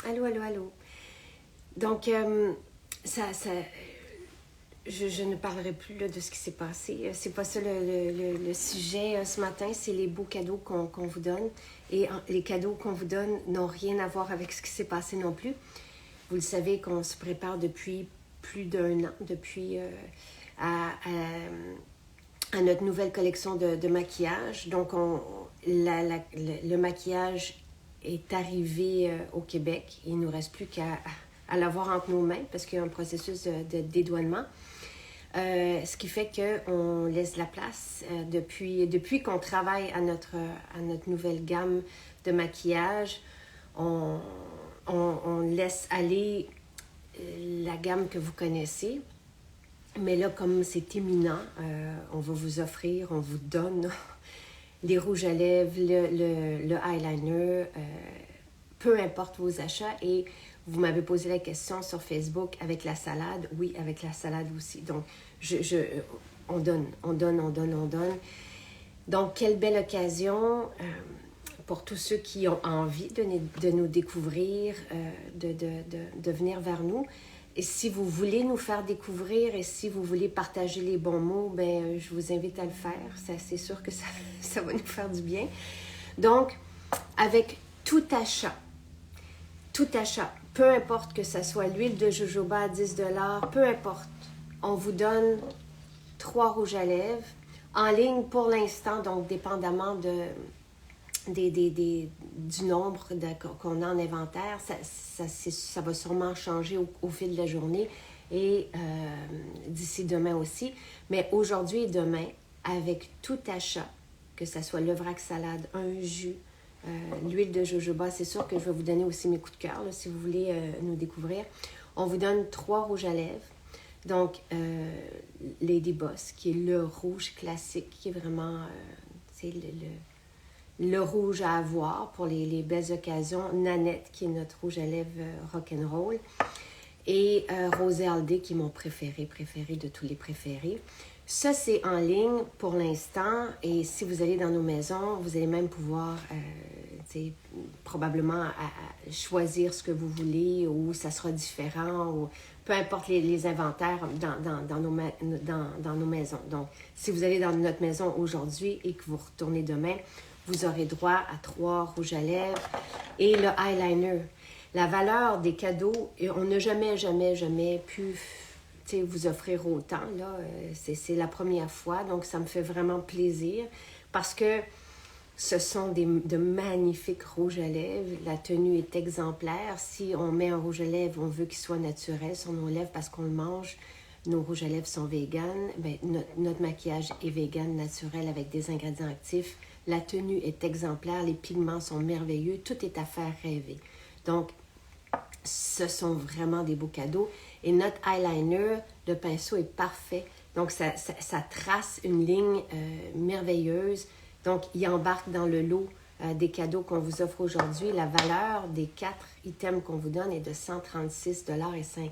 Allô, allô, allô. Donc, je ne parlerai plus là, de ce qui s'est passé. C'est pas ça le sujet ce matin, c'est les beaux cadeaux qu'on vous donne. Et les cadeaux qu'on vous donne n'ont rien à voir avec ce qui s'est passé non plus. Vous le savez qu'on se prépare depuis plus d'un an, depuis à notre nouvelle collection de maquillage. Donc, le maquillage est arrivé au Québec. Il ne nous reste plus qu'à l'avoir entre nos mains parce qu'il y a un processus de dédouanement. Ce qui fait qu'on laisse la place. Depuis qu'on travaille à notre nouvelle gamme de maquillage, on laisse aller la gamme que vous connaissez. Mais là, comme c'est imminent, on va vous offrir, on vous donne les rouges à lèvres, le eyeliner, peu importe vos achats. Et vous m'avez posé la question sur Facebook avec la salade. Oui, avec la salade aussi. Donc, on donne. Donc, quelle belle occasion pour tous ceux qui ont envie de nous découvrir, de venir vers nous. Et si vous voulez nous faire découvrir et si vous voulez partager les bons mots, ben je vous invite à le faire. C'est sûr que ça va nous faire du bien. Donc, avec tout achat, peu importe que ce soit l'huile de jojoba à 10 $, peu importe, on vous donne 3 rouges à lèvres en ligne pour l'instant, donc dépendamment du nombre qu'on a en inventaire, ça va sûrement changer au fil de la journée et d'ici demain aussi. Mais aujourd'hui et demain, avec tout achat, que ce soit le vrac salade, un jus, l'huile de jojoba, c'est sûr que je vais vous donner aussi mes coups de cœur là, si vous voulez nous découvrir. On vous donne 3 rouges à lèvres. Donc, Lady Boss, qui est le rouge classique, qui est vraiment le rouge à avoir pour les belles occasions. Nanette, qui est notre rouge à lèvres rock'n'roll. Et Rosé Aldé, qui est mon préféré de tous les préférés. Ça, c'est en ligne pour l'instant. Et si vous allez dans nos maisons, vous allez même pouvoir probablement choisir ce que vous voulez ou ça sera différent ou peu importe les inventaires dans nos maisons. Donc, si vous allez dans notre maison aujourd'hui et que vous retournez demain, vous aurez droit à 3 rouges à lèvres et le eyeliner. La valeur des cadeaux, on n'a jamais pu vous offrir autant. Là. C'est la première fois, donc ça me fait vraiment plaisir parce que ce sont de magnifiques rouges à lèvres. La tenue est exemplaire. Si on met un rouge à lèvres, on veut qu'il soit naturel sur nos lèvres parce qu'on le mange. Nos rouges à lèvres sont véganes. Bien, notre maquillage est vegan, naturel, avec des ingrédients actifs. La tenue est exemplaire. Les pigments sont merveilleux. Tout est à faire rêver. Donc, ce sont vraiment des beaux cadeaux. Et notre eyeliner, le pinceau est parfait. Donc, ça trace une ligne merveilleuse. Donc, il embarque dans le lot des cadeaux qu'on vous offre aujourd'hui. La valeur des 4 items qu'on vous donne est de 136,50 $.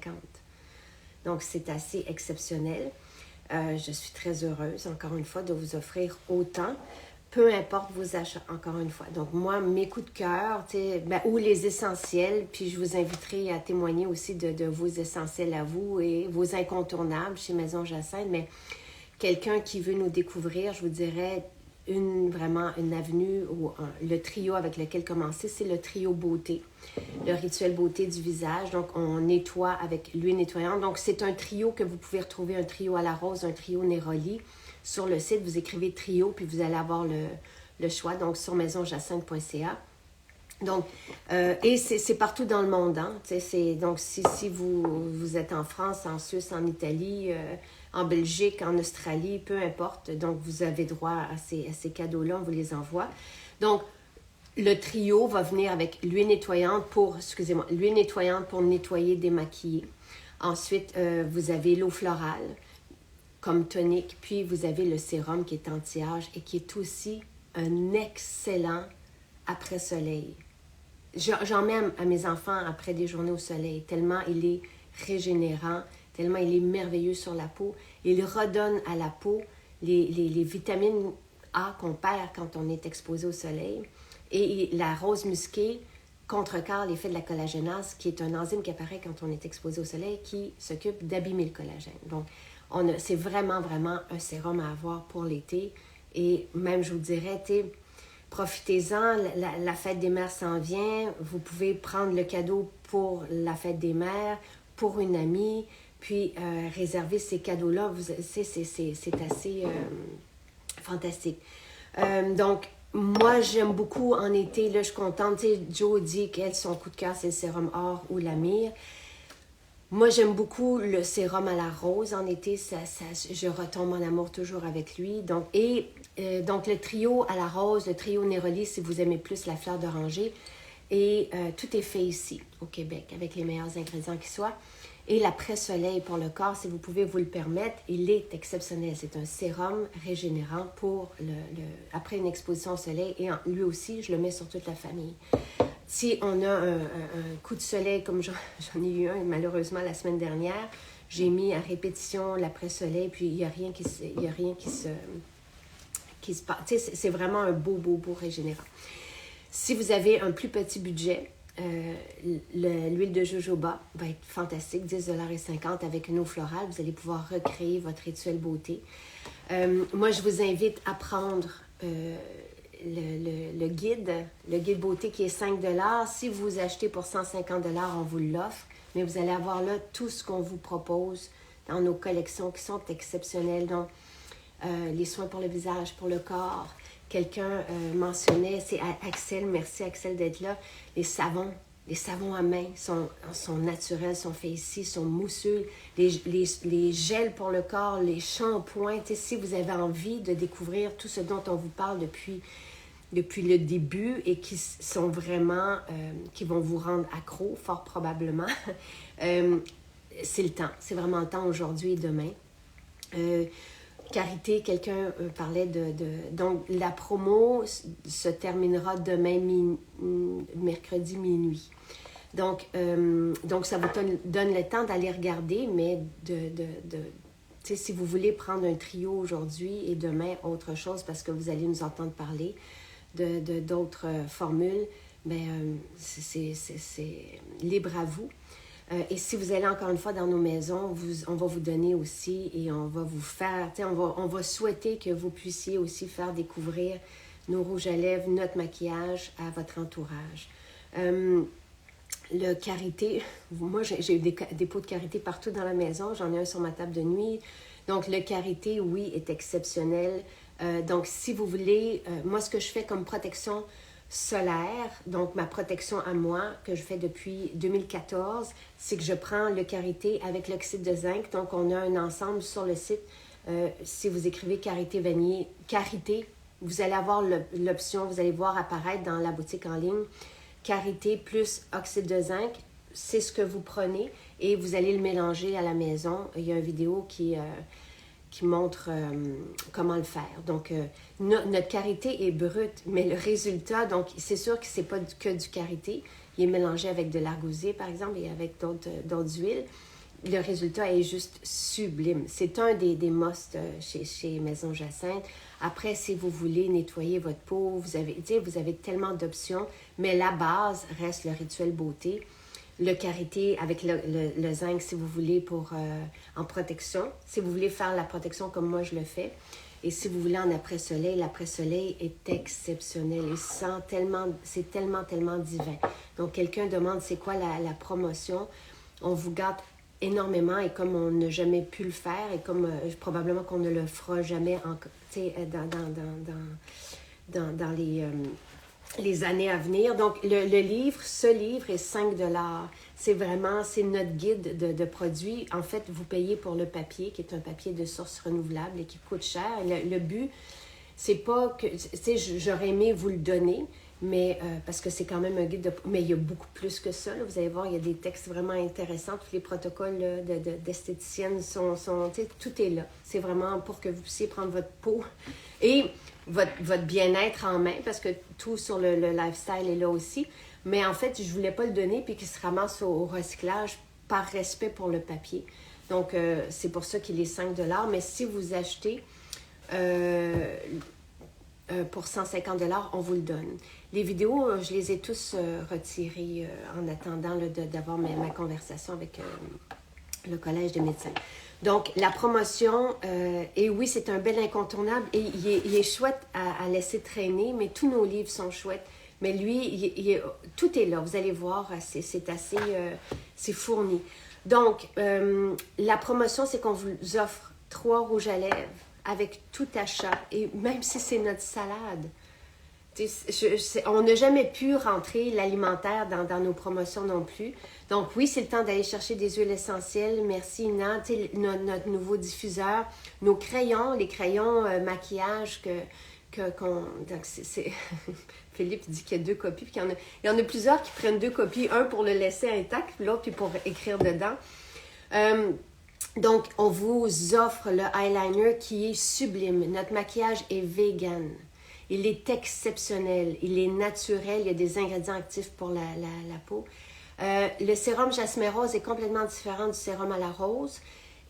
Donc, c'est assez exceptionnel. Je suis très heureuse, encore une fois, de vous offrir autant, peu importe vos achats, encore une fois. Donc, moi, mes coups de cœur, ou les essentiels, puis je vous inviterai à témoigner aussi de vos essentiels à vous et vos incontournables chez Maison Jacinthe. Mais quelqu'un qui veut nous découvrir, je vous dirais, vraiment une avenue ou le trio avec lequel commencer, c'est le trio beauté, le rituel beauté du visage. Donc, on nettoie avec l'huile nettoyante. Donc, c'est un trio que vous pouvez retrouver, un trio à la rose, un trio Neroli. Sur le site, vous écrivez trio, puis vous allez avoir le choix, donc sur maisonjacinthe.ca. Donc, et c'est partout dans le monde. Hein? Donc, si vous êtes en France, en Suisse, en Italie, en Belgique, en Australie, peu importe. Donc, vous avez droit à ces cadeaux-là, on vous les envoie. Donc, le trio va venir avec l'huile nettoyante pour nettoyer, démaquiller. Ensuite, vous avez l'eau florale comme tonique, puis vous avez le sérum qui est anti-âge et qui est aussi un excellent après-soleil. J'en mets à mes enfants après des journées au soleil, tellement il est régénérant, tellement il est merveilleux sur la peau. Il redonne à la peau les vitamines A qu'on perd quand on est exposé au soleil. Et la rose musquée contrecarre l'effet de la collagénase, qui est un enzyme qui apparaît quand on est exposé au soleil, qui s'occupe d'abîmer le collagène. Donc, c'est vraiment, vraiment un sérum à avoir pour l'été. Et même, je vous dirais, profitez-en, la fête des mères s'en vient. Vous pouvez prendre le cadeau pour la fête des mères, pour une amie, puis réserver ces cadeaux-là. C'est assez fantastique. Donc, moi, j'aime beaucoup en été, là, je suis contente. Tu sais, Jo dit qu'elle, son coup de cœur, c'est le sérum or ou la myrrhe. Moi, j'aime beaucoup le sérum à la rose en été. Je retombe en amour toujours avec lui. Donc, donc, le trio à la rose, le trio Neroli, si vous aimez plus la fleur d'oranger. Et tout est fait ici, au Québec, avec les meilleurs ingrédients qui soient. Et l'après-soleil pour le corps, si vous pouvez vous le permettre, il est exceptionnel. C'est un sérum régénérant pour après une exposition au soleil. Et lui aussi, je le mets sur toute la famille. Si on a un coup de soleil, comme j'en ai eu un malheureusement la semaine dernière, j'ai mis à répétition l'après-soleil, puis il n'y a rien qui se passe. C'est vraiment un beau régénérant. Si vous avez un plus petit budget, l'huile de jojoba va être fantastique, 10,50 $ avec une eau florale. Vous allez pouvoir recréer votre rituel beauté. Moi, je vous invite à prendre le guide beauté qui est 5 $. Si vous achetez pour 150 $, on vous l'offre. Mais vous allez avoir là tout ce qu'on vous propose dans nos collections qui sont exceptionnelles. Donc, les soins pour le visage, pour le corps. Quelqu'un mentionnait, c'est Axel, merci Axel d'être là, les savons à main sont naturels, sont faits ici, sont mousseux, les gels pour le corps, les shampoings. Si vous avez envie de découvrir tout ce dont on vous parle depuis le début et qui sont vraiment, qui vont vous rendre accro, fort probablement, c'est le temps, c'est vraiment le temps aujourd'hui et demain. Carité, quelqu'un parlait donc, la promo se terminera demain, mercredi minuit. Donc ça vous donne le temps d'aller regarder, mais si vous voulez prendre un trio aujourd'hui et demain autre chose, parce que vous allez nous entendre parler d'autres formules, bien, c'est libre à vous. Et si vous allez encore une fois dans nos maisons, on va vous donner aussi et on va vous faire, on va souhaiter que vous puissiez aussi faire découvrir nos rouges à lèvres, notre maquillage à votre entourage. Le karité, moi j'ai eu des pots de karité partout dans la maison, j'en ai un sur ma table de nuit. Donc le karité, oui, est exceptionnel. Donc si vous voulez, moi ce que je fais comme protection solaire, donc ma protection à moi que je fais depuis 2014, c'est que je prends le karité avec l'oxyde de zinc. Donc on a un ensemble sur le site. Si vous écrivez karité vanillé, karité, vous allez avoir l'option, vous allez voir apparaître dans la boutique en ligne, karité plus oxyde de zinc. C'est ce que vous prenez et vous allez le mélanger à la maison. Il y a une vidéo qui montre comment le faire. Donc, notre karité est brute, mais le résultat, donc c'est sûr que ce n'est pas que du karité. Il est mélangé avec de l'argousier, par exemple, et avec d'autres huiles. Le résultat est juste sublime. C'est un des must chez Maison Jacinthe. Après, si vous voulez nettoyer votre peau, vous avez tellement d'options, mais la base reste le rituel beauté. Le karité avec le zinc, si vous voulez, en protection. Si vous voulez faire la protection comme moi, je le fais. Et si vous voulez en après-soleil, l'après-soleil est exceptionnel. C'est tellement divin. Donc, quelqu'un demande c'est quoi la promotion. On vous gâte énormément et comme on n'a jamais pu le faire et comme probablement qu'on ne le fera jamais dans les années à venir. Donc, ce livre est 5 $. C'est notre guide de produits. En fait, vous payez pour le papier, qui est un papier de source renouvelable et qui coûte cher. Le but, c'est pas que... J'aurais aimé vous le donner, mais parce que c'est quand même un guide mais il y a beaucoup plus que ça. Là. Vous allez voir, il y a des textes vraiment intéressants. Tous les protocoles d'esthéticiennes sont tout est là. C'est vraiment pour que vous puissiez prendre votre peau et votre bien-être en main, parce que tout sur le lifestyle est là aussi. Mais en fait, je ne voulais pas le donner puis qu'il se ramasse au recyclage par respect pour le papier. Donc, c'est pour ça qu'il est 5 $. Mais si vous achetez pour 150 $, on vous le donne. Les vidéos, je les ai tous retirées en attendant d'avoir ma conversation avec le Collège des médecins. Donc, la promotion, et oui, c'est un bel incontournable et il est chouette à laisser traîner, mais tous nos livres sont chouettes. Mais lui, tout est là, vous allez voir, c'est assez, c'est fourni. Donc, la promotion, c'est qu'on vous offre 3 rouges à lèvres avec tout achat, et même si c'est notre salade. On n'a jamais pu rentrer l'alimentaire dans nos promotions non plus. Donc oui, c'est le temps d'aller chercher des huiles essentielles. Merci, Ina. Notre nouveau diffuseur, nos crayons, les crayons maquillage donc Philippe dit qu'il y a 2 copies, puis il y en a plusieurs qui prennent 2 copies, un pour le laisser intact, puis l'autre puis pour écrire dedans. Donc, on vous offre le eyeliner qui est sublime. Notre maquillage est vegan. Il est exceptionnel. Il est naturel. Il y a des ingrédients actifs pour la peau. Le sérum jasmin rose est complètement différent du sérum à la rose.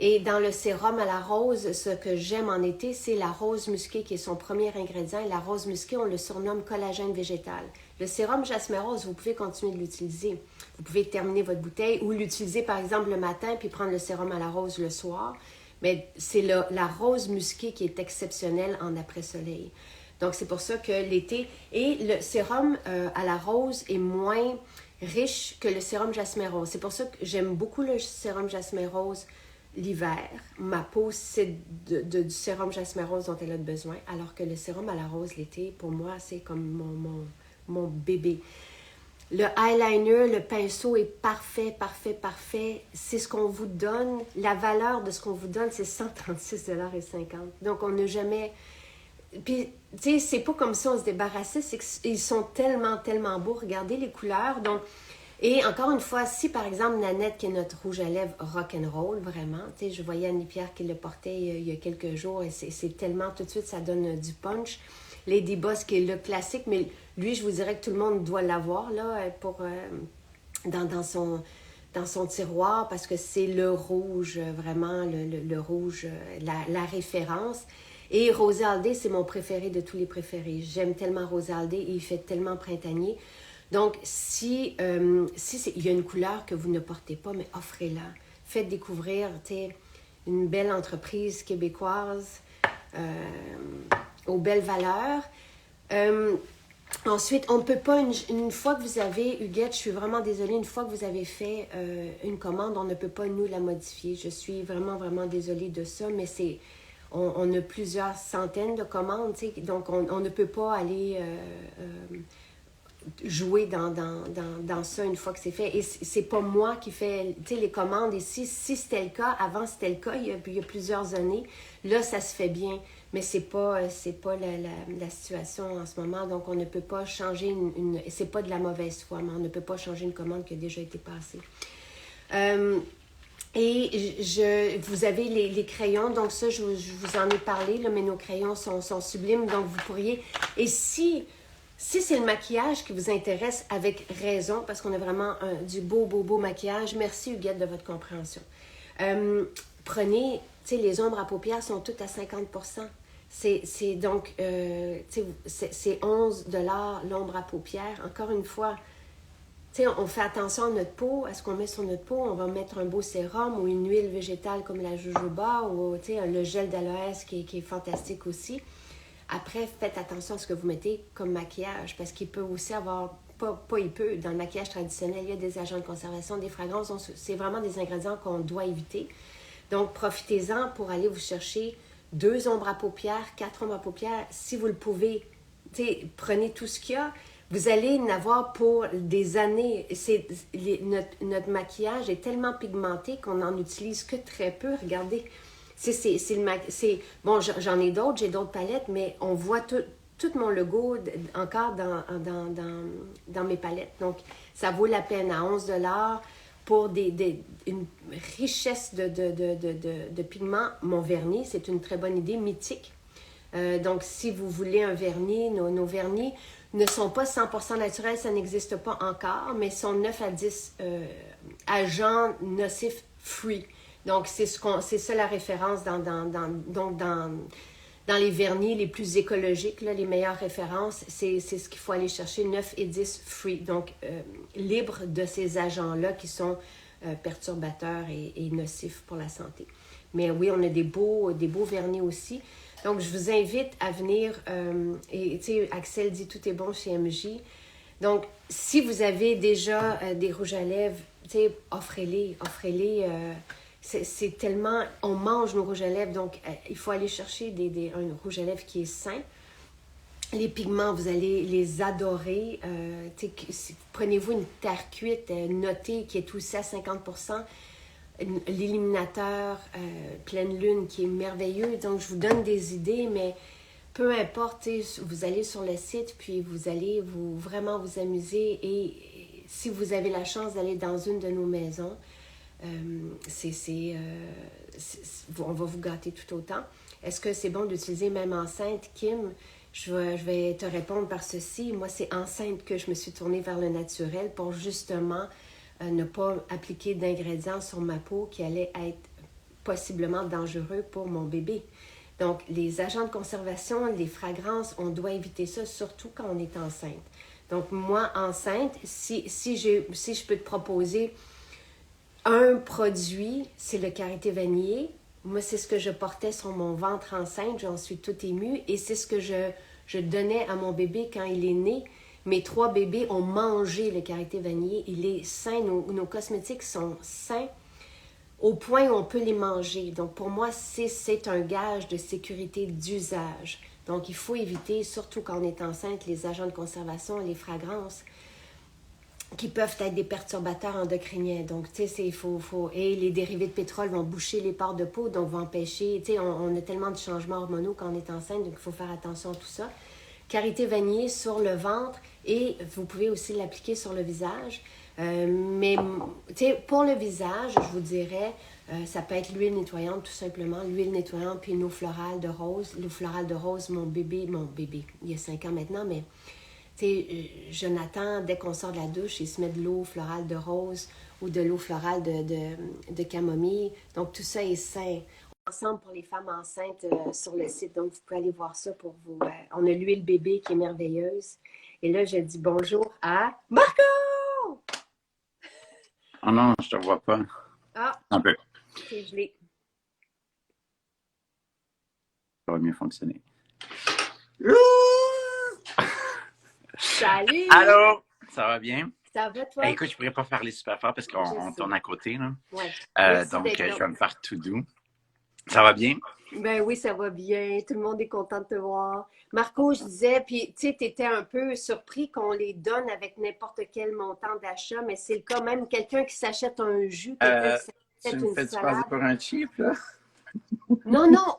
Et dans le sérum à la rose, ce que j'aime en été, c'est la rose musquée qui est son premier ingrédient. Et la rose musquée, on le surnomme collagène végétal. Le sérum jasmin rose, vous pouvez continuer de l'utiliser. Vous pouvez terminer votre bouteille ou l'utiliser par exemple le matin puis prendre le sérum à la rose le soir. Mais c'est la rose musquée qui est exceptionnelle en après-soleil. Donc c'est pour ça que l'été... Et le sérum à la rose est moins riche que le sérum jasmin rose. C'est pour ça que j'aime beaucoup le sérum jasmin rose l'hiver. Ma peau, c'est du sérum jasmin rose dont elle a besoin, alors que le sérum à la rose l'été, pour moi, c'est comme mon bébé. Le eyeliner, le pinceau est parfait, parfait, parfait. C'est ce qu'on vous donne. La valeur de ce qu'on vous donne, c'est 136,50 $. Donc, on n'a jamais... Puis, tu sais, c'est pas comme ça on se débarrassait, c'est qu'ils sont tellement, tellement beaux. Regardez les couleurs. Donc, et encore une fois, si par exemple Nanette, qui est notre rouge à lèvres rock'n'roll, vraiment, tu sais, je voyais Annie-Pierre qui le portait il y a quelques jours et c'est tellement, tout de suite, ça donne du punch. Lady Boss, qui est le classique, mais lui, je vous dirais que tout le monde doit l'avoir, là, dans son tiroir, parce que c'est le rouge, vraiment, le rouge, la référence. Et Rosé Aldé, c'est mon préféré de tous les préférés. J'aime tellement Rosé Aldé et il fait tellement printanier. Donc, si il y a une couleur que vous ne portez pas, mais offrez-la. Faites découvrir, tu sais, une belle entreprise québécoise aux belles valeurs. Ensuite, on ne peut pas, une fois que vous avez, Huguette, je suis vraiment désolée, une fois que vous avez fait une commande, on ne peut pas nous la modifier. Je suis vraiment, vraiment désolée de ça, mais on a plusieurs centaines de commandes, tu sais, donc on ne peut pas aller jouer dans ça une fois que c'est fait. Et c'est pas moi qui fais, tu sais, les commandes ici. Si c'était le cas, avant c'était le cas, il y a plusieurs années, là, ça se fait bien. Mais c'est pas la situation en ce moment. Donc, on ne peut pas changer c'est pas de la mauvaise foi, mais on ne peut pas changer une commande qui a déjà été passée. Et vous avez les crayons, donc ça, je vous en ai parlé, là, mais nos crayons sont sublimes, donc vous pourriez... Et si c'est le maquillage qui vous intéresse, avec raison, parce qu'on a vraiment du beau maquillage, merci Huguette de votre compréhension. Prenez, tu sais, les ombres à paupières sont toutes à 50%. C'est donc, c'est 11 $ l'ombre à paupières. Encore une fois, tu sais, on fait attention à notre peau, à ce qu'on met sur notre peau. On va mettre un beau sérum ou une huile végétale comme la jojoba ou, tu sais, le gel d'aloès qui est fantastique aussi. Après, faites attention à ce que vous mettez comme maquillage, parce qu'il peut aussi avoir, dans le maquillage traditionnel, il y a des agents de conservation, des fragrances, donc c'est vraiment des ingrédients qu'on doit éviter. Donc, profitez-en pour aller vous chercher 2 ombres à paupières, 4 ombres à paupières, si vous le pouvez. Tu sais, prenez tout ce qu'il y a. Vous allez en avoir pour des années. Notre maquillage est tellement pigmenté qu'on n'en utilise que très peu. Regardez. Bon, j'en ai d'autres, j'ai d'autres palettes, mais on voit tout mon logo encore dans mes palettes. Donc, ça vaut la peine à 11 $ pour une richesse de pigments. Mon vernis, c'est une très bonne idée, mythique. Donc, si vous voulez un vernis, nos vernis ne sont pas 100% naturels, ça n'existe pas encore, mais sont 9 à 10 agents nocifs free. Donc, c'est ça la référence dans Dans les vernis les plus écologiques, là, les meilleures références, c'est ce qu'il faut aller chercher, 9 et 10 free, donc libre de ces agents-là qui sont perturbateurs et nocifs pour la santé. Mais oui, on a des beaux vernis aussi. Donc, je vous invite à venir, et tu sais, Axel dit tout est bon chez MJ. Donc, si vous avez déjà des rouges à lèvres, tu sais, offrez-les. C'est tellement... On mange nos rouges à lèvres, donc il faut aller chercher un rouge à lèvres qui est sain. Les pigments, vous allez les adorer. Prenez-vous une terre cuite notée qui est aussi à 50%. L'illuminateur pleine lune qui est merveilleux. Donc, je vous donne des idées, mais peu importe, vous allez sur le site, puis vous allez vraiment vous amuser. Et si vous avez la chance d'aller dans une de nos maisons, on va vous gâter tout autant. Est-ce que c'est bon d'utiliser même enceinte, Kim? Je vais te répondre par ceci. Moi, c'est enceinte que je me suis tournée vers le naturel pour justement ne pas appliquer d'ingrédients sur ma peau qui allaient être possiblement dangereux pour mon bébé. Donc, les agents de conservation, les fragrances, on doit éviter ça, surtout quand on est enceinte. Donc, moi, enceinte, si je peux te proposer un produit, c'est le karité vanillé. Moi, c'est ce que je portais sur mon ventre enceinte. J'en suis toute émue. Et c'est ce que je donnais à mon bébé quand il est né. Mes 3 bébés ont mangé le karité vanillé. Il est sain. Nos cosmétiques sont sains au point où on peut les manger. Donc, pour moi, c'est un gage de sécurité d'usage. Donc, il faut éviter, surtout quand on est enceinte, les agents de conservation, les fragrances, qui peuvent être des perturbateurs endocriniens. Donc, tu sais, et les dérivés de pétrole vont boucher les pores de peau, donc vont empêcher, tu sais, on a tellement de changements hormonaux quand on est enceinte, donc il faut faire attention à tout ça. Karité vanillé sur le ventre et vous pouvez aussi l'appliquer sur le visage. Mais, tu sais, pour le visage, je vous dirais, ça peut être l'huile nettoyante, tout simplement, l'huile nettoyante, puis une eau florale de rose. L'eau florale de rose, mon bébé, il y a 5 ans maintenant, mais tu sais, Jonathan, dès qu'on sort de la douche, il se met de l'eau florale de rose ou de l'eau florale de camomille. Donc, tout ça est sain. Ensemble pour les femmes enceintes sur le site. Donc, vous pouvez aller voir ça pour vous. On a l'huile bébé qui est merveilleuse. Et là, je dis bonjour à Marco! Oh non, je te vois pas. Ah, Un peu. c'est gelé. Ça va mieux fonctionner. Salut! Allô? Ça va bien? Ça va, toi? Écoute, je pourrais pas parler super fort parce qu'on tourne à côté, là. Ouais. Donc, je vais me faire tout doux. Ça va bien? Ben oui, ça va bien. Tout le monde est content de te voir. Marco, je disais, puis tu sais, tu étais un peu surpris qu'on les donne avec n'importe quel montant d'achat, mais c'est quand même quelqu'un qui s'achète un jus, quelqu'un qui Tu s'achète me une fais-tu passer salade. pour un cheap, là? Non,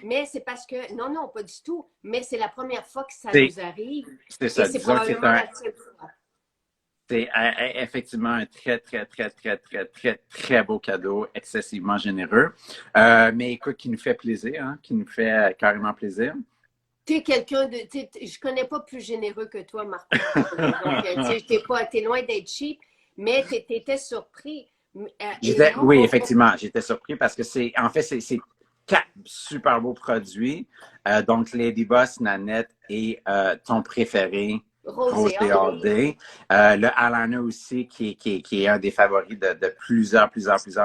mais c'est parce que, non, pas du tout, mais c'est la première fois que ça nous arrive C'est et ça. c'est Disons que probablement la seule fois. c'est effectivement un très, très, très, très, très, très, très beau cadeau, excessivement généreux. Mais écoute, qui nous fait plaisir, hein? Qui nous fait carrément plaisir. Tu es quelqu'un de. Je connais pas plus généreux que toi, Marco. Donc, t'es loin d'être cheap, mais tu étais surpris. Et moi, Oui, effectivement, j'étais surpris parce que c'est 4 super beaux produits. Donc, Lady Boss, Nanette et ton préféré, Rosé Rosé All Day. Le eyeliner aussi, qui est un des favoris de plusieurs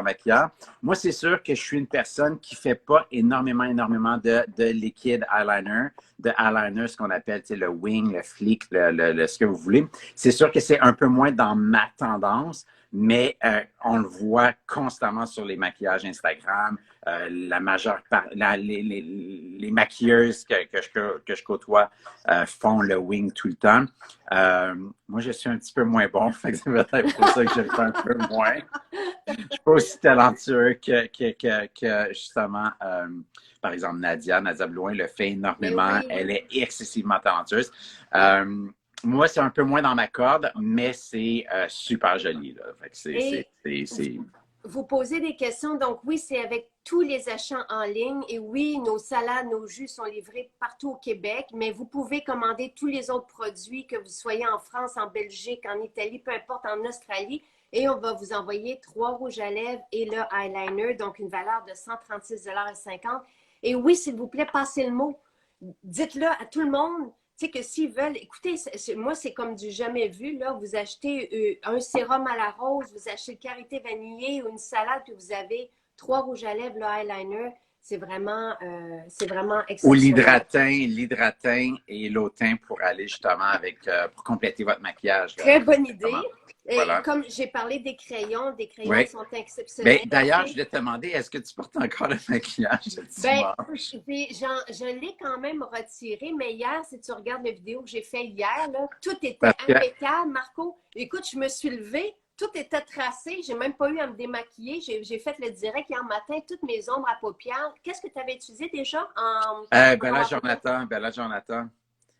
maquilleurs. Moi, c'est sûr que je suis une personne qui fait pas énormément de liquide eyeliner, de eyeliner, ce qu'on appelle le wing, le flick, ce que vous voulez. C'est sûr que c'est un peu moins dans ma tendance, mais on le voit constamment sur les maquillages Instagram. La majeure les maquilleuses que je côtoie font le wing tout le temps. Moi, je suis un petit peu moins bon, fait que c'est peut-être pour ça que je le fais un peu moins. Je ne suis pas aussi talentueux que justement, par exemple, Nadia Blouin le fait énormément. oui. Elle est excessivement talentueuse. Moi, c'est un peu moins dans ma corde, mais c'est super joli. Là. Fait que vous posez des questions. Donc, oui, c'est avec tous les achats en ligne. Et oui, nos salades, nos jus sont livrés partout au Québec, mais vous pouvez commander tous les autres produits, que vous soyez en France, en Belgique, en Italie, peu importe, en Australie. Et on va vous envoyer 3 rouges à lèvres et le eyeliner, donc une valeur de 136,50 $. Et oui, s'il vous plaît, passez le mot. Dites-le à tout le monde. Tu sais que s'ils veulent, écoutez, moi, c'est comme du jamais vu. Là, vous achetez un sérum à la rose, vous achetez le karité vanillé ou une salade, puis vous avez 3 rouges à lèvres, le eyeliner. C'est vraiment Ou exceptionnel. l'hydratin et l'autin pour aller justement pour compléter votre maquillage. Très bonne idée. Exactement. Et Voilà. comme j'ai parlé des crayons Oui. sont Ben, exceptionnels. d'ailleurs, je voulais te demander, est-ce que tu portes encore le maquillage de Ben, dimanche? je l'ai quand même retiré, mais hier, si tu regardes la vidéo que j'ai faite hier, là, tout était Parce que, impeccable. Marco, écoute, je me suis levée, tout était tracé, j'ai même pas eu à me démaquiller. J'ai fait le direct hier matin, toutes mes ombres à paupières. Qu'est-ce que tu avais utilisé déjà en ombres à paupières? Jonathan,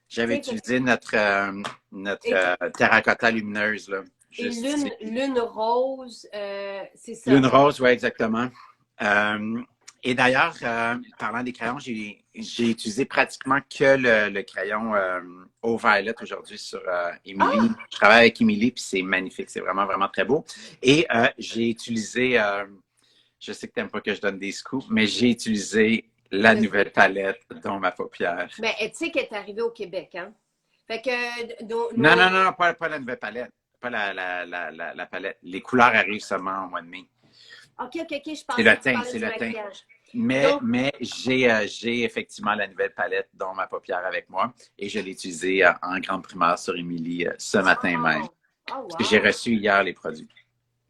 j'avais Tu sais, utilisé notre Et, terracotta lumineuse, là, et juste ici. lune rose, c'est ça. Lune rose, oui, exactement. Euh, et d'ailleurs, parlant des crayons, j'ai utilisé pratiquement que le crayon Eau Violet aujourd'hui sur Emily. Ah! Je travaille avec Emily, puis c'est magnifique. C'est vraiment, vraiment très beau. Et j'ai utilisé, je sais que tu n'aimes pas que je donne des scoops, mais j'ai utilisé la nouvelle palette dans ma paupière. Mais tu sais qu'elle est arrivée au Québec, hein? Fait que Non, non, non, non, pas la nouvelle palette. Pas la palette. Les couleurs arrivent seulement au mois de mai. OK, je C'est pensais le que tu teint, parlais c'est du le teint. maquillage. Mais, Donc, mais j'ai effectivement la nouvelle palette dans ma paupière avec moi et je l'ai utilisée en grande primaire sur Emily ce matin même. oh, oh Parce que j'ai wow! reçu hier les produits.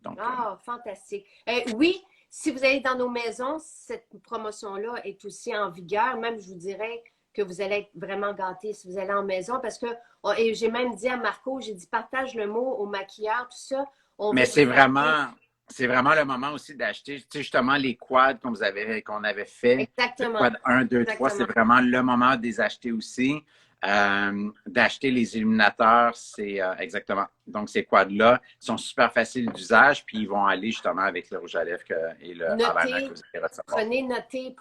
Donc, Ah, fantastique. Oui, si vous allez dans nos maisons, cette promotion-là est aussi en vigueur. Même, je vous dirais que vous allez être vraiment gâtés si vous allez en maison parce que, et j'ai même dit à Marco, j'ai dit partage le mot au maquilleur, tout ça. On mais veut vous faire plaisir. c'est vraiment le moment aussi d'acheter, tu sais, justement, les quads qu'on avait fait, le Exactement. quad 1, 2, 3, c'est Exactement. vraiment le moment de les acheter aussi. D'acheter les illuminateurs, c'est exactement. Donc, ces quads-là sont super faciles d'usage, puis ils vont aller justement avec le rouge à lèvres et le eyeliner que Notez, vous allez recevoir. prenez noter.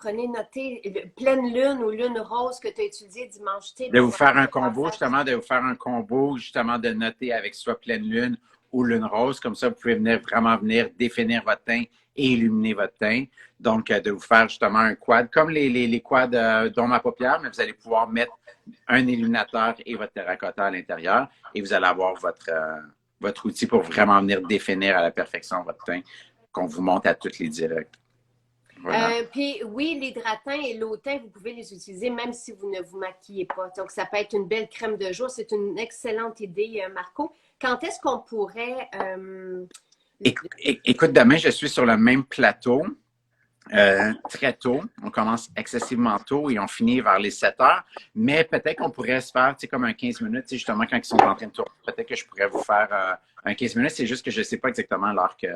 Pleine lune ou lune rose que tu as utilisé dimanche, tu sais, De dans vous votre faire un petit combo, passage. justement, de vous faire un combo, justement, de noter avec soit pleine lune ou lune rose. Comme ça, vous pouvez vraiment venir définir votre teint et illuminer votre teint. Donc, de vous faire justement un quad, comme les quads dont ma paupière, mais vous allez pouvoir mettre un illuminateur et votre terracotta à l'intérieur et vous allez avoir votre outil pour vraiment venir définir à la perfection votre teint qu'on vous montre à toutes les directs. Voilà. Puis oui, l'hydratant et l'autin, vous pouvez les utiliser même si vous ne vous maquillez pas. Donc, ça peut être une belle crème de jour. C'est une excellente idée, Marco. Quand est-ce qu'on pourrait... Écoute, demain, je suis sur le même plateau. Très tôt. On commence excessivement tôt et on finit vers les 7 heures. Mais peut-être qu'on pourrait se faire, tu sais, comme un 15 minutes, tu sais, justement, quand ils sont en train de tourner. Peut-être que je pourrais vous faire un 15 minutes. C'est juste que je ne sais pas exactement l'heure que.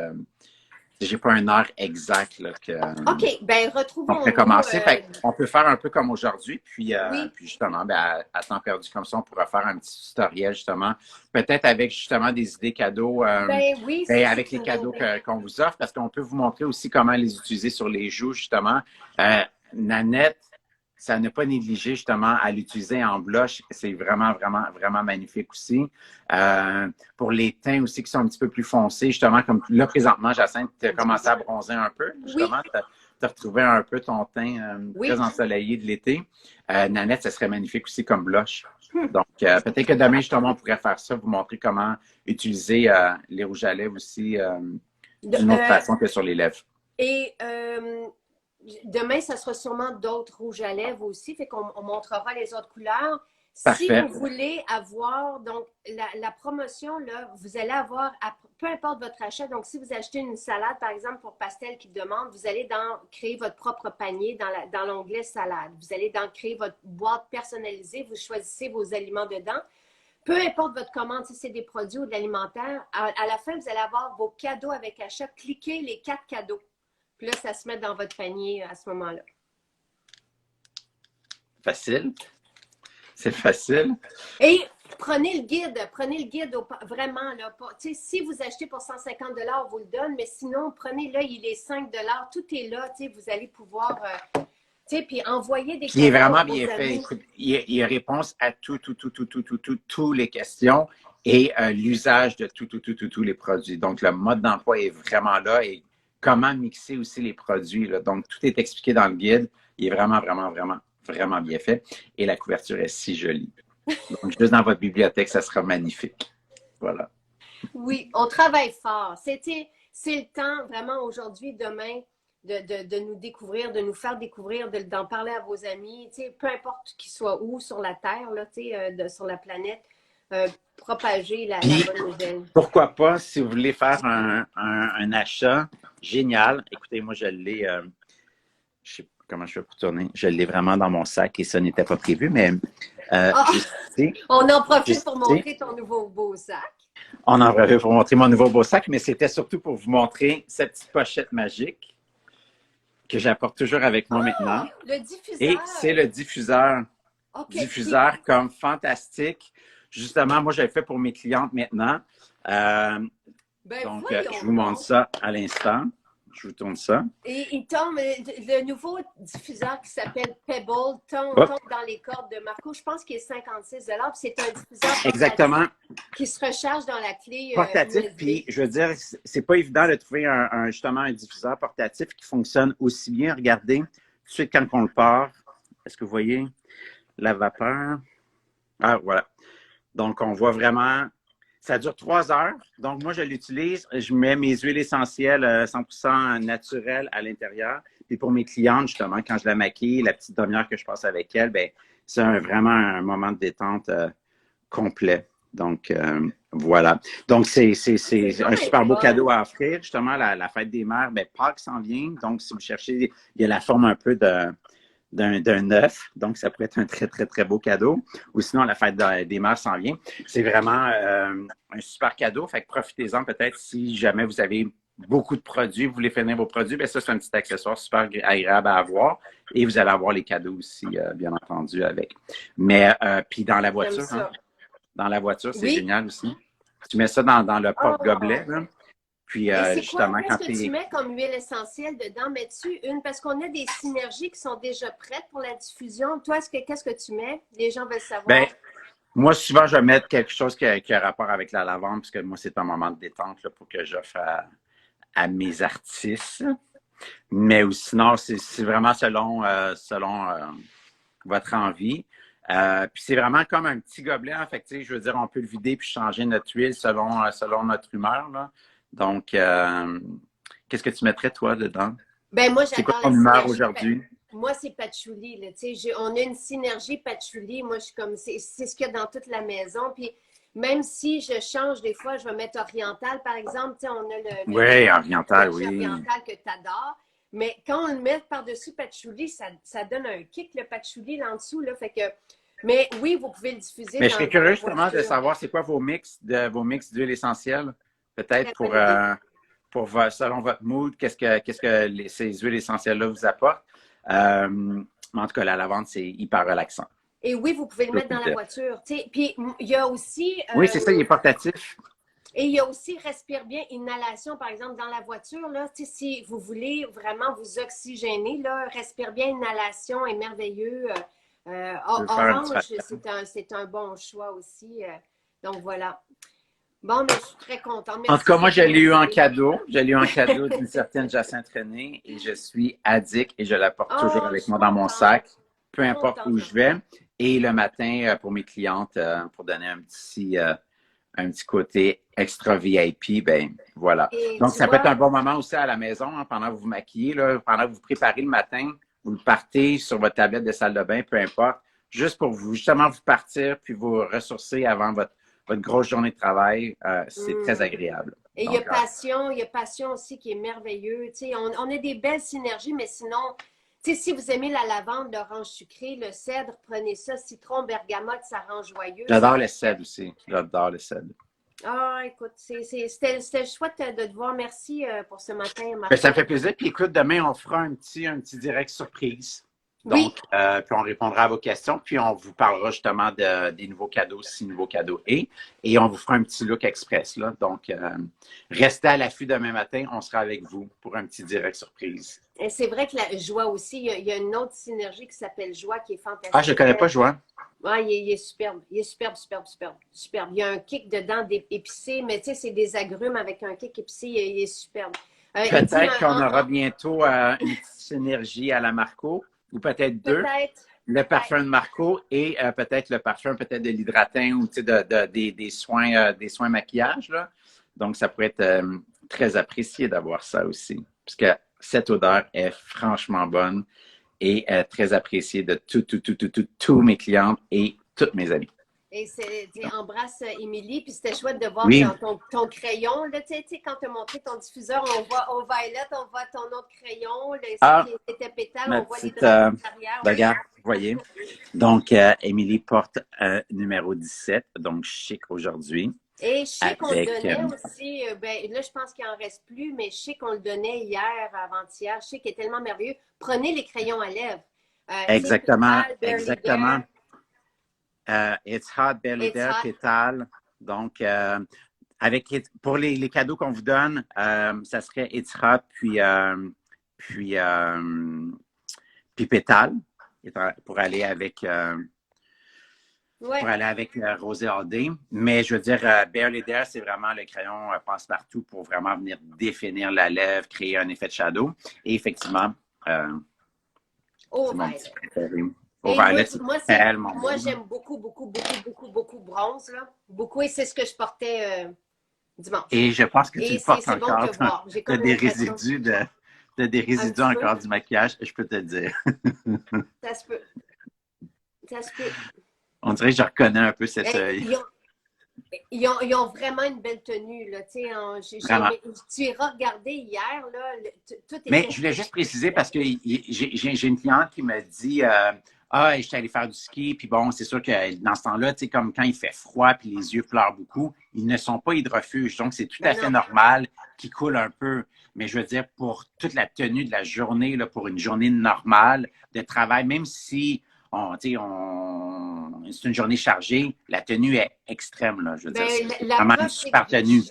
J'ai pas une heure exacte là, OK, ben on pourrait retrouvons-nous. commencer. Fait on peut faire un peu comme aujourd'hui, Oui, puis justement, ben, à temps perdu comme ça, on pourra faire un petit tutoriel, justement. Peut-être avec justement des idées cadeaux, ben oui, ben, c'est avec les une bonne cadeaux idée. qu'on vous offre, parce qu'on peut vous montrer aussi comment les utiliser sur les joues, justement. Nanette, ça ne pas négliger justement à l'utiliser en blush. C'est vraiment, vraiment, vraiment magnifique aussi. Pour les teints aussi qui sont un petit peu plus foncés, justement, comme là, présentement, Jacinthe, tu as commencé à bronzer un peu, Oui, justement. Tu as retrouvé un peu ton teint très oui. ensoleillé de l'été. Nanette, ça serait magnifique aussi comme blush. Donc, peut-être que demain, justement, on pourrait faire ça, vous montrer comment utiliser les rouges à lèvres aussi d'une autre façon que sur les lèvres. Et demain, ça sera sûrement d'autres rouges à lèvres aussi, fait qu'on montrera les autres couleurs. Si Parfait. vous voulez avoir, donc, la promotion, là, vous allez avoir, peu importe votre achat, donc si vous achetez une salade, par exemple, pour Pastel qui demande, vous allez créer votre propre panier dans l'onglet salade. Vous allez créer votre boîte personnalisée, vous choisissez vos aliments dedans. Peu importe votre commande, si c'est des produits ou de l'alimentaire, à la fin, vous allez avoir vos cadeaux avec achat. Cliquez les 4 cadeaux. Puis là, ça se met dans votre panier à ce moment-là. Facile. C'est facile. Et prenez le guide vraiment. Là, si vous achetez pour 150 on vous le donne, mais sinon, prenez-le, il est 5 tout est là. Vous allez pouvoir puis envoyer des Puis il est cadeaux vraiment à vos bien fait. amis. Écoute, il y a réponse à toutes les questions et l'usage de tous les produits. Donc, le mode d'emploi est vraiment là et comment mixer aussi les produits, là. Donc, tout est expliqué dans le guide. Il est vraiment, vraiment, vraiment, vraiment bien fait. Et la couverture est si jolie. Donc, juste dans votre bibliothèque, ça sera magnifique. Voilà. Oui, on travaille fort. C'est le temps vraiment aujourd'hui, demain, de nous découvrir, de nous faire découvrir, d'en parler à vos amis, peu importe qu'ils soient où sur la Terre, là, sur la planète, propager la Puis, bonne nouvelle. pourquoi pas, si vous voulez faire un achat génial, écoutez, moi, je l'ai, je sais pas comment je fais pour tourner, je l'ai vraiment dans mon sac et ça n'était pas prévu, mais juste ici, On en profite juste pour ici, montrer ton nouveau beau sac. on en revient pour montrer mon nouveau beau sac, mais c'était surtout pour vous montrer cette petite pochette magique que j'apporte toujours avec moi maintenant. Le diffuseur. Et c'est le diffuseur. OK. Diffuseur comme fantastique. Justement, moi, je le fais pour mes clientes maintenant. Donc, je vous montre ça à l'instant. Je vous tourne ça. Et il tombe, le nouveau diffuseur qui s'appelle Pebble tombe dans les cordes de Marco. Je pense qu'il est 56 $. C'est un diffuseur exactement qui se recharge dans la clé portatif. USB. Puis, je veux dire, c'est pas évident de trouver justement un diffuseur portatif qui fonctionne aussi bien. Regardez, tout de suite quand on le part, est-ce que vous voyez la vapeur? Ah, voilà. Donc, on voit vraiment, ça dure 3 heures. Donc, moi, je l'utilise. Je mets mes huiles essentielles 100% naturelles à l'intérieur. Puis pour mes clientes, justement, quand je la maquille, la petite demi-heure que je passe avec elle, ben, c'est vraiment un moment de détente complet. Donc, voilà. Donc, c'est un super beau cadeau à offrir. Justement, la fête des mères, ben, Pâques s'en vient. Donc, si vous cherchez, il y a la forme un peu d'un œuf. Donc, ça pourrait être un très, très, très beau cadeau. Ou sinon, la fête des mères s'en vient. C'est vraiment un super cadeau. Fait que profitez-en peut-être si jamais vous avez beaucoup de produits, vous voulez finir vos produits, bien ça, c'est un petit accessoire super agréable à avoir. Et vous allez avoir les cadeaux aussi, bien entendu, avec. Mais, puis dans la voiture, hein, dans la voiture, c'est génial aussi. Tu mets ça dans le porte-gobelet, là. Puis, justement, qu'est-ce que tu mets comme huile essentielle dedans? Mets-tu une? Parce qu'on a des synergies qui sont déjà prêtes pour la diffusion. Toi, qu'est-ce que tu mets? Les gens veulent savoir. Ben, moi, souvent, je vais mettre quelque chose qui a rapport avec la lavande, parce que moi, c'est un moment de détente là, pour que j'offre à mes artistes. Mais sinon, c'est vraiment selon votre envie. Puis c'est vraiment comme un petit gobelet, en fait. Je veux dire, on peut le vider puis changer notre huile selon notre humeur, là. Donc, qu'est-ce que tu mettrais, toi, dedans? Ben, moi, c'est quoi ton humeur aujourd'hui? Moi, c'est patchouli. Là, on a une synergie patchouli. Moi, je suis comme, c'est ce qu'il y a dans toute la maison. Puis, même si je change des fois, je vais mettre oriental, par exemple. On a oui, oriental, oui. Oriental que tu adores. Mais quand on le met par-dessus patchouli, ça donne un kick, le patchouli, là en dessous. Là, fait que, mais oui, vous pouvez le diffuser. Mais je serais curieux justement de savoir c'est quoi vos mix d'huile essentielle. Peut-être selon votre mood, qu'est-ce que ces huiles essentielles-là vous apportent. Mais en tout cas, la lavande, c'est hyper relaxant. Et oui, vous pouvez le mettre dans la voiture. Puis il y a aussi. Oui, c'est ça, il est portatif. Et il y a aussi respire bien, inhalation, par exemple, dans la voiture. Là, si vous voulez vraiment vous oxygéner, là, respire bien, inhalation est merveilleux. Orange, c'est un bon choix aussi. Donc voilà. Bon, mais je suis très contente. Merci. En tout cas, moi, je l'ai eu en cadeau. Je l'ai eu en cadeau d'une certaine Jacinthe René et je suis addict et je la porte toujours avec moi dans mon sac, peu importe où je vais. Et le matin, pour mes clientes, pour donner un petit côté extra VIP, ben voilà. Donc, ça peut être un bon moment aussi à la maison, hein, pendant que vous vous maquillez, là, pendant que vous vous préparez le matin, vous partez sur votre tablette de salle de bain, peu importe, juste pour justement vous partir puis vous ressourcer avant votre grosse journée de travail, c'est très agréable. Et il y a Passion aussi qui est merveilleux. On a des belles synergies, mais sinon, si vous aimez la lavande, l'orange sucré, le cèdre, prenez ça. Citron, bergamote, ça rend joyeux. J'adore le cèdre aussi. J'adore le cèdre. Ah, écoute, c'était chouette de te voir. Merci pour ce matin. Ça me fait plaisir. Puis écoute, demain, on fera un petit direct surprise. Donc, puis on répondra à vos questions, puis on vous parlera justement des nouveaux cadeaux, si nouveaux cadeaux et on vous fera un petit look express, là. Donc, restez à l'affût demain matin, on sera avec vous pour un petit direct surprise. Et c'est vrai que la Joie aussi, il y a une autre synergie qui s'appelle Joie qui est fantastique. Ah, je ne connais pas Joie. Ouais, il est superbe. Il est superbe. Il y a un kick dedans épicé, mais tu sais, c'est des agrumes avec un kick épicé, il est superbe. Il dit Peut-être qu'on aura bientôt une petite synergie à la Marco, ou peut-être deux. peut-être, Le parfum de Marco et peut-être le parfum peut-être de l'hydratin ou des soins maquillage. Là. Donc, ça pourrait être très apprécié d'avoir ça aussi. Parce que cette odeur est franchement bonne et très appréciée de tous mes clientes et toutes mes amies. et embrasse Émilie, puis c'était chouette de voir Oui, ton crayon. Là, tu sais, quand tu as montré ton diffuseur, on voit au violet, on voit ton autre crayon, ce qui était pétale, ma on voit les petite, dragons derrière. Oui. regarde, vous voyez. Donc, Émilie porte un numéro 17, donc chic aujourd'hui. Et je sais qu'on le Avec, donnait aussi, ben, là, je pense qu'il n'en reste plus, mais je sais qu'on le donnait hier, avant-hier. Je sais qu'il est tellement merveilleux. Prenez les crayons à lèvres. Tu sais, exactement, Pétale, Barely exactement. There, It's Hot, Belly It's There, Hot. Pétale. Donc, pour les cadeaux qu'on vous donne, ça serait It's Hot, puis, puis Pétale, pour aller avec, Ouais. Rosé AD. Mais je veux dire, Barely There, c'est vraiment le crayon passe-partout pour vraiment venir définir la lèvre, créer un effet de shadow. Et effectivement, Au c'est mon violet. petit préféré. Et Au violet, c'est tellement moi, beau. j'aime beaucoup, beaucoup, beaucoup, beaucoup, beaucoup bronze, là. Beaucoup, et c'est ce que je portais dimanche. Et je pense que tu Et le portes c'est bon de encore. te voir. J'ai Tu as comme des l'impression, résidus t'as des un résidus petit peu, encore du maquillage, je peux te dire. ça se peut. Ça se peut. On dirait que je reconnais un peu cet Hey, œil. ils ont vraiment une belle tenue, là. Tu sais, Vraiment. tu iras regarder hier, là, tout Mais était... je voulais juste préciser parce que j'ai une cliente qui me dit Ah, je suis allée faire du ski, puis bon, c'est sûr que dans ce temps-là, tu sais, comme quand il fait froid puis les yeux pleurent beaucoup, ils ne sont pas hydrofuges. Donc, c'est tout à Ben fait non. normal qu'ils coulent un peu. Mais je veux dire, pour toute la tenue de la journée, là, pour une journée normale de travail, même si c'est une journée chargée, la tenue est extrême, là. Je veux dire, Ben, c'est la vraiment une preuve, c'est super que tenue.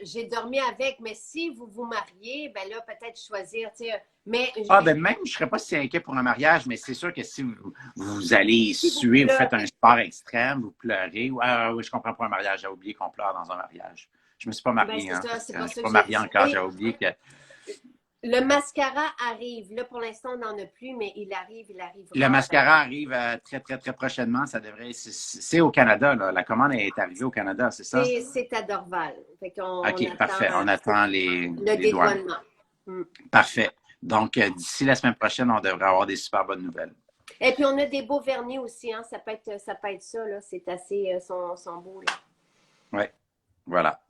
j'ai dormi avec, mais si vous vous mariez, ben là, peut-être choisir, tu sais, mais Ah, ben même, je ne serais pas si inquiet pour un mariage, mais c'est sûr que si vous allez si vous suer, vous faites un pleurez, sport extrême, vous pleurez. Oui, je comprends pour un mariage, j'ai oublié qu'on pleure dans un mariage. Je ne me suis pas ben marié, c'est hein. ça, c'est Je pas ne suis ça pas que marié encore, j'ai et oublié que. le mascara arrive. Là, pour l'instant, on n'en a plus, mais il Le arrivera. mascara arrive très, très, très prochainement. Ça devrait. C'est au Canada, là. La commande est arrivée au Canada, c'est ça? C'est à Dorval. Fait qu'on on OK, parfait. attend On attend le les douanes. dédouanement. Mm. Parfait. Donc, d'ici la semaine prochaine, on devrait avoir des super bonnes nouvelles. Et puis, on a des beaux vernis aussi, hein. Ça peut être ça, là. C'est assez, sont beaux, là. Oui, voilà.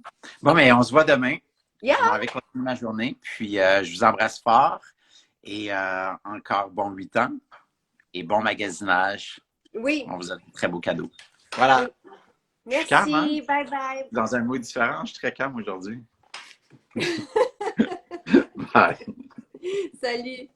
Bon, mais on se voit demain. Yeah! Je m'en vais continuer ma journée. Puis, je vous embrasse fort. Et encore bon 8 ans. Et bon magasinage. Oui. On vous a de très beaux cadeaux. Voilà. Je suis calme, hein? Merci. Bye bye. Dans un mood différent, je suis très calme aujourd'hui. Bye. Salut.